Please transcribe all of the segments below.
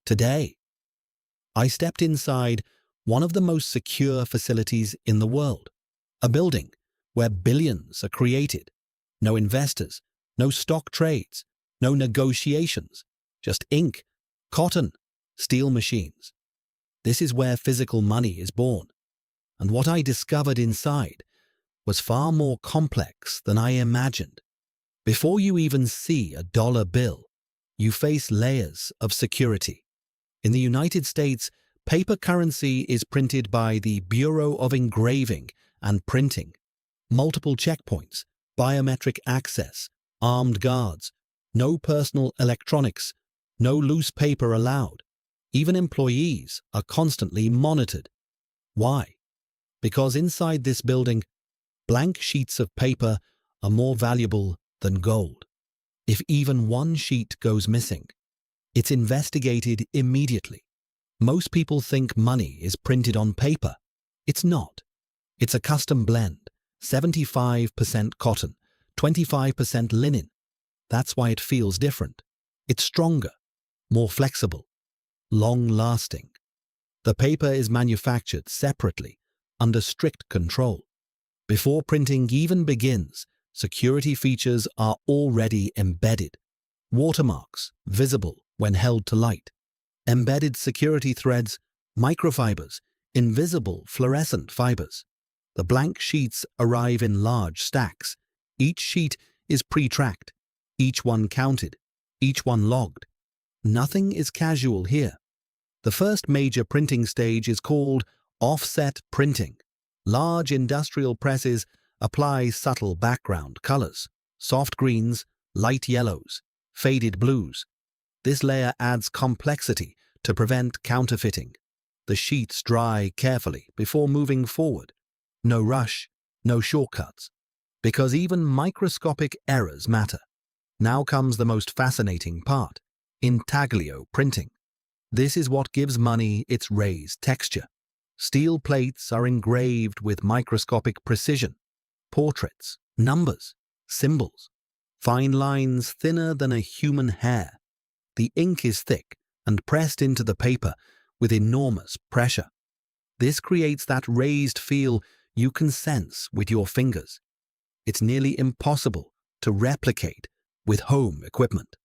Today, I stepped inside one of the most secure facilities in the world, a building where billions are created. No investors, no stock trades, no negotiations, just ink, cotton, steel machines. This is where physical money is born. And what I discovered inside was far more complex than I imagined. Before you even see a dollar bill, you face layers of security. In the United States, paper currency is printed by the Bureau of Engraving and Printing. Multiple checkpoints, biometric access, armed guards, no personal electronics, no loose paper allowed. Even employees are constantly monitored. Why? Because inside this building, blank sheets of paper are more valuable than gold. If even one sheet goes missing, it's investigated immediately. Most people think money is printed on paper. It's not. It's a custom blend, 75% cotton, 25% linen. That's why it feels different. It's stronger, more flexible, long-lasting. The paper is manufactured separately, under strict control. Before printing even begins, security features are already embedded. Watermarks, visible when held to light. Embedded security threads, microfibers, invisible fluorescent fibers. The blank sheets arrive in large stacks. Each sheet is pre-tracked, each one counted, each one logged. Nothing is casual here. The first major printing stage is called offset printing. Large industrial presses apply subtle background colors, soft greens, light yellows, faded blues. This layer adds complexity to prevent counterfeiting. The sheets dry carefully before moving forward. No rush, no shortcuts, because even microscopic errors matter. Now comes the most fascinating part, intaglio printing. This is what gives money its raised texture. Steel plates are engraved with microscopic precision. Portraits, numbers, symbols, fine lines thinner than a human hair. The ink is thick and pressed into the paper with enormous pressure. This creates that raised feel you can sense with your fingers. It's nearly impossible to replicate with home equipment.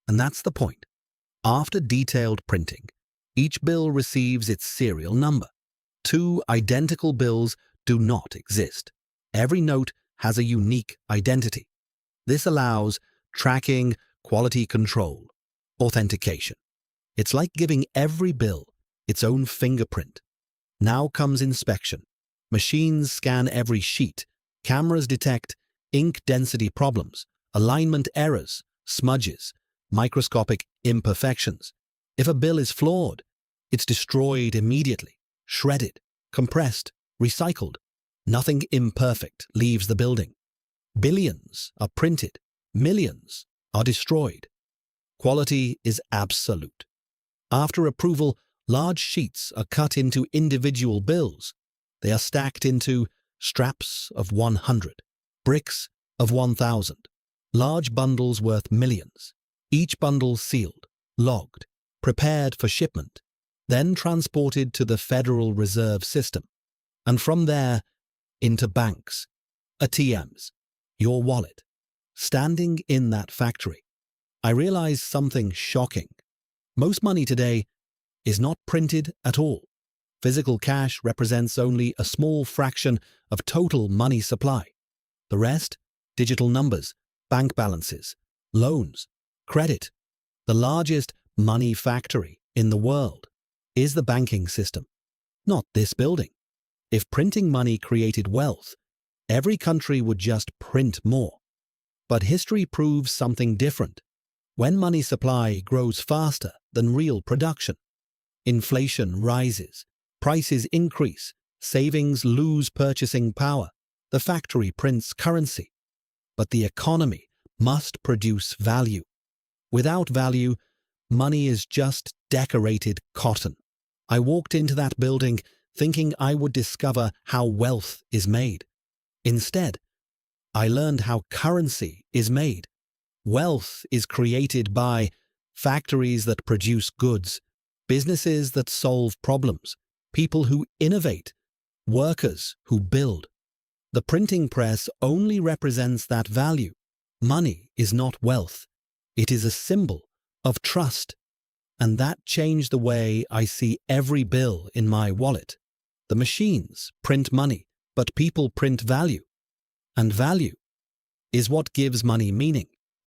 And that's the point. After detailed printing, each bill receives its serial number. Two identical bills do not exist. Every note has a unique identity. This allows tracking, quality control, authentication. It's like giving every bill its own fingerprint. Now comes inspection. Machines scan every sheet. Cameras detect ink density problems, alignment errors, smudges, microscopic imperfections. If a bill is flawed, it's destroyed immediately, shredded, compressed, recycled. Nothing imperfect leaves the building. Billions are printed, millions are destroyed. Quality is absolute. After approval, large sheets are cut into individual bills. They are stacked into straps of 100, bricks of 1,000, large bundles worth millions. Each bundle sealed, logged, prepared for shipment, then transported to the Federal Reserve System, and from there into banks, ATMs, your wallet. Standing in that factory, I realized something shocking. Most money today is not printed at all. Physical cash represents only a small fraction of total money supply. The rest, digital numbers, bank balances, loans, credit. The largest money factory in the world is the banking system, not this building. If printing money created wealth, every country would just print more. But history proves something different. When money supply grows faster than real production, inflation rises, prices increase, savings lose purchasing power. The factory prints currency, but the economy must produce value. Without value, money is just decorated cotton. I walked into that building thinking I would discover how wealth is made. Instead, I learned how currency is made. Wealth is created by factories that produce goods businesses that solve problems, people who innovate, workers who build. The printing press only represents that value. Money is not wealth. It is a symbol of trust. And that changed the way I see every bill in my wallet. The machines print money, but people print value. And value is what gives money meaning.